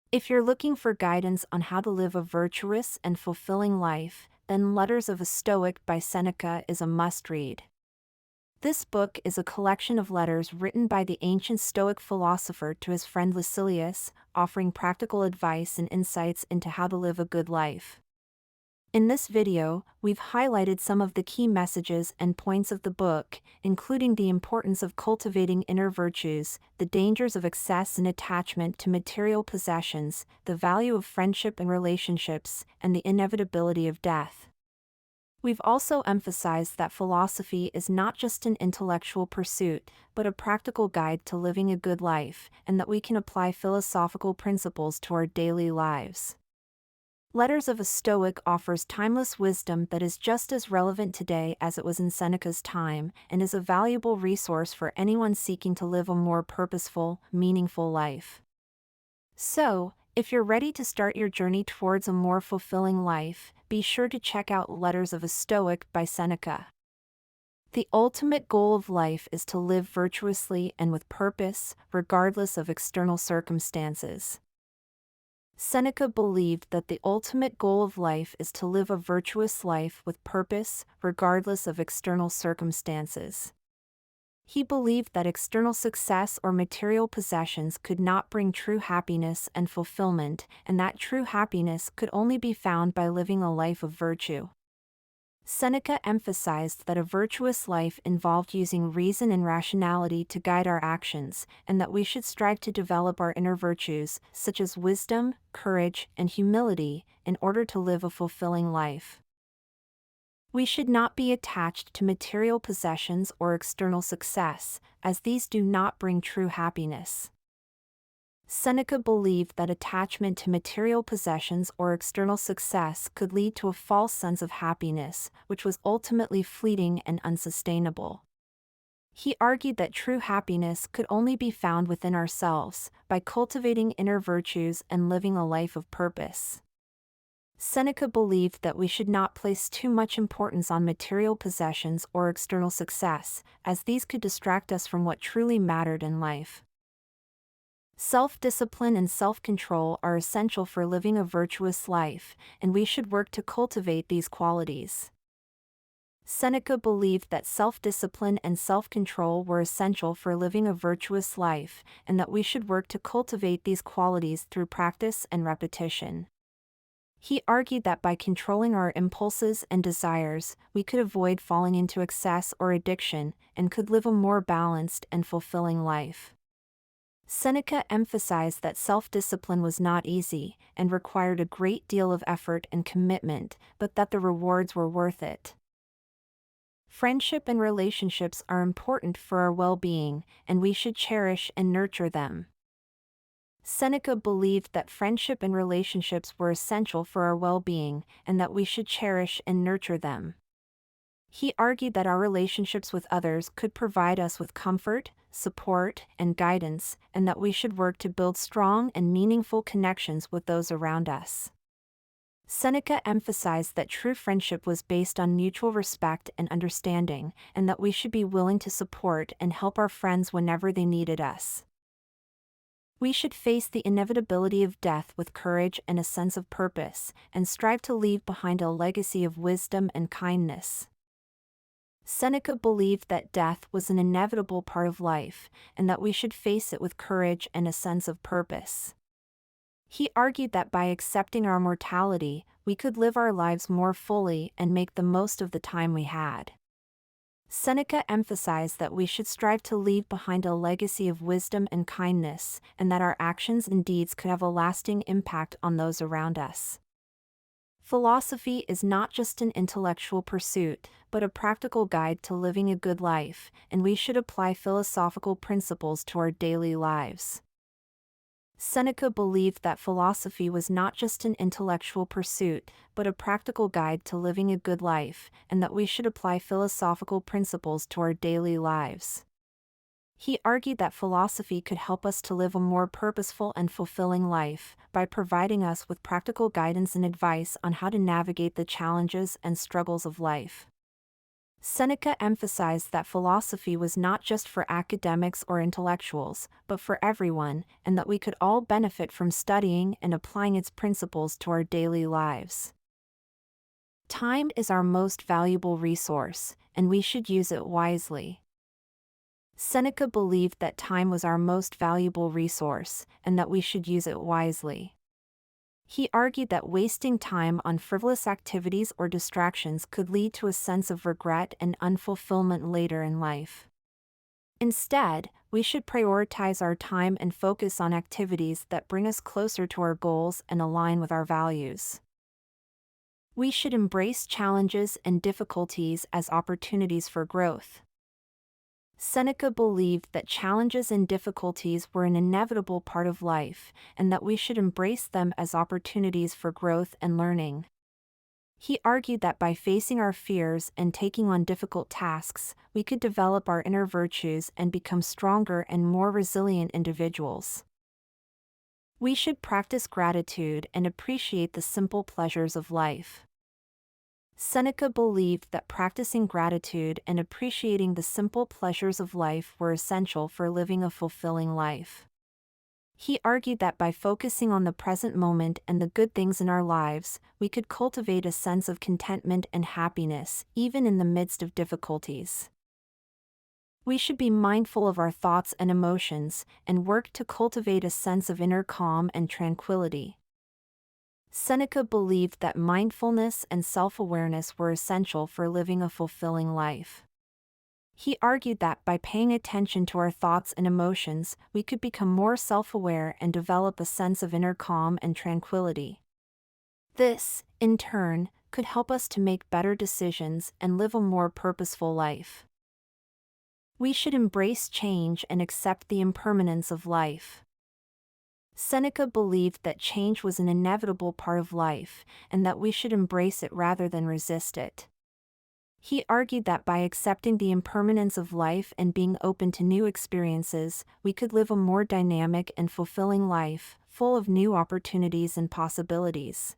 If you're looking for guidance on how to live a virtuous and fulfilling life, then Letters of a Stoic by Seneca is a must-read. This book is a collection of letters written by the ancient Stoic philosopher to his friend Lucilius, offering practical advice and insights into how to live a good life. In this video, we've highlighted some of the key messages and points of the book, including the importance of cultivating inner virtues, the dangers of excess and attachment to material possessions, the value of friendship and relationships, and the inevitability of death. We've also emphasized that philosophy is not just an intellectual pursuit, but a practical guide to living a good life, and that we can apply philosophical principles to our daily lives. Letters of a Stoic offers timeless wisdom that is just as relevant today as it was in Seneca's time, and is a valuable resource for anyone seeking to live a more purposeful, meaningful life. So, if you're ready to start your journey towards a more fulfilling life, be sure to check out Letters of a Stoic by Seneca. The ultimate goal of life is to live virtuously and with purpose, regardless of external circumstances. Seneca believed that the ultimate goal of life is to live a virtuous life with purpose, regardless of external circumstances. He believed that external success or material possessions could not bring true happiness and fulfillment, and that true happiness could only be found by living a life of virtue. Seneca emphasized that a virtuous life involved using reason and rationality to guide our actions, and that we should strive to develop our inner virtues, such as wisdom, courage, and humility, in order to live a fulfilling life. We should not be attached to material possessions or external success, as these do not bring true happiness. Seneca believed that attachment to material possessions or external success could lead to a false sense of happiness, which was ultimately fleeting and unsustainable. He argued that true happiness could only be found within ourselves, by cultivating inner virtues and living a life of purpose. Seneca believed that we should not place too much importance on material possessions or external success, as these could distract us from what truly mattered in life. Self-discipline and self-control are essential for living a virtuous life, and we should work to cultivate these qualities. Seneca believed that self-discipline and self-control were essential for living a virtuous life, and that we should work to cultivate these qualities through practice and repetition. He argued that by controlling our impulses and desires, we could avoid falling into excess or addiction, and could live a more balanced and fulfilling life. Seneca emphasized that self-discipline was not easy, and required a great deal of effort and commitment, but that the rewards were worth it. Friendship and relationships are important for our well-being, and we should cherish and nurture them. Seneca believed that friendship and relationships were essential for our well-being, and that we should cherish and nurture them. He argued that our relationships with others could provide us with comfort, support, and guidance, and that we should work to build strong and meaningful connections with those around us. Seneca emphasized that true friendship was based on mutual respect and understanding, and that we should be willing to support and help our friends whenever they needed us. We should face the inevitability of death with courage and a sense of purpose, and strive to leave behind a legacy of wisdom and kindness. Seneca believed that death was an inevitable part of life, and that we should face it with courage and a sense of purpose. He argued that by accepting our mortality, we could live our lives more fully and make the most of the time we had. Seneca emphasized that we should strive to leave behind a legacy of wisdom and kindness, and that our actions and deeds could have a lasting impact on those around us. Philosophy is not just an intellectual pursuit, but a practical guide to living a good life, and we should apply philosophical principles to our daily lives. Seneca believed that philosophy was not just an intellectual pursuit, but a practical guide to living a good life, and that we should apply philosophical principles to our daily lives. He argued that philosophy could help us to live a more purposeful and fulfilling life, by providing us with practical guidance and advice on how to navigate the challenges and struggles of life. Seneca emphasized that philosophy was not just for academics or intellectuals, but for everyone, and that we could all benefit from studying and applying its principles to our daily lives. Time is our most valuable resource, and we should use it wisely. Seneca believed that time was our most valuable resource, and that we should use it wisely. He argued that wasting time on frivolous activities or distractions could lead to a sense of regret and unfulfillment later in life. Instead, we should prioritize our time and focus on activities that bring us closer to our goals and align with our values. We should embrace challenges and difficulties as opportunities for growth. Seneca believed that challenges and difficulties were an inevitable part of life, and that we should embrace them as opportunities for growth and learning. He argued that by facing our fears and taking on difficult tasks, we could develop our inner virtues and become stronger and more resilient individuals. We should practice gratitude and appreciate the simple pleasures of life. Seneca believed that practicing gratitude and appreciating the simple pleasures of life were essential for living a fulfilling life. He argued that by focusing on the present moment and the good things in our lives, we could cultivate a sense of contentment and happiness, even in the midst of difficulties. We should be mindful of our thoughts and emotions, and work to cultivate a sense of inner calm and tranquility. Seneca believed that mindfulness and self-awareness were essential for living a fulfilling life. He argued that by paying attention to our thoughts and emotions, we could become more self-aware and develop a sense of inner calm and tranquility. This, in turn, could help us to make better decisions and live a more purposeful life. We should embrace change and accept the impermanence of life. Seneca believed that change was an inevitable part of life, and that we should embrace it rather than resist it. He argued that by accepting the impermanence of life and being open to new experiences, we could live a more dynamic and fulfilling life, full of new opportunities and possibilities.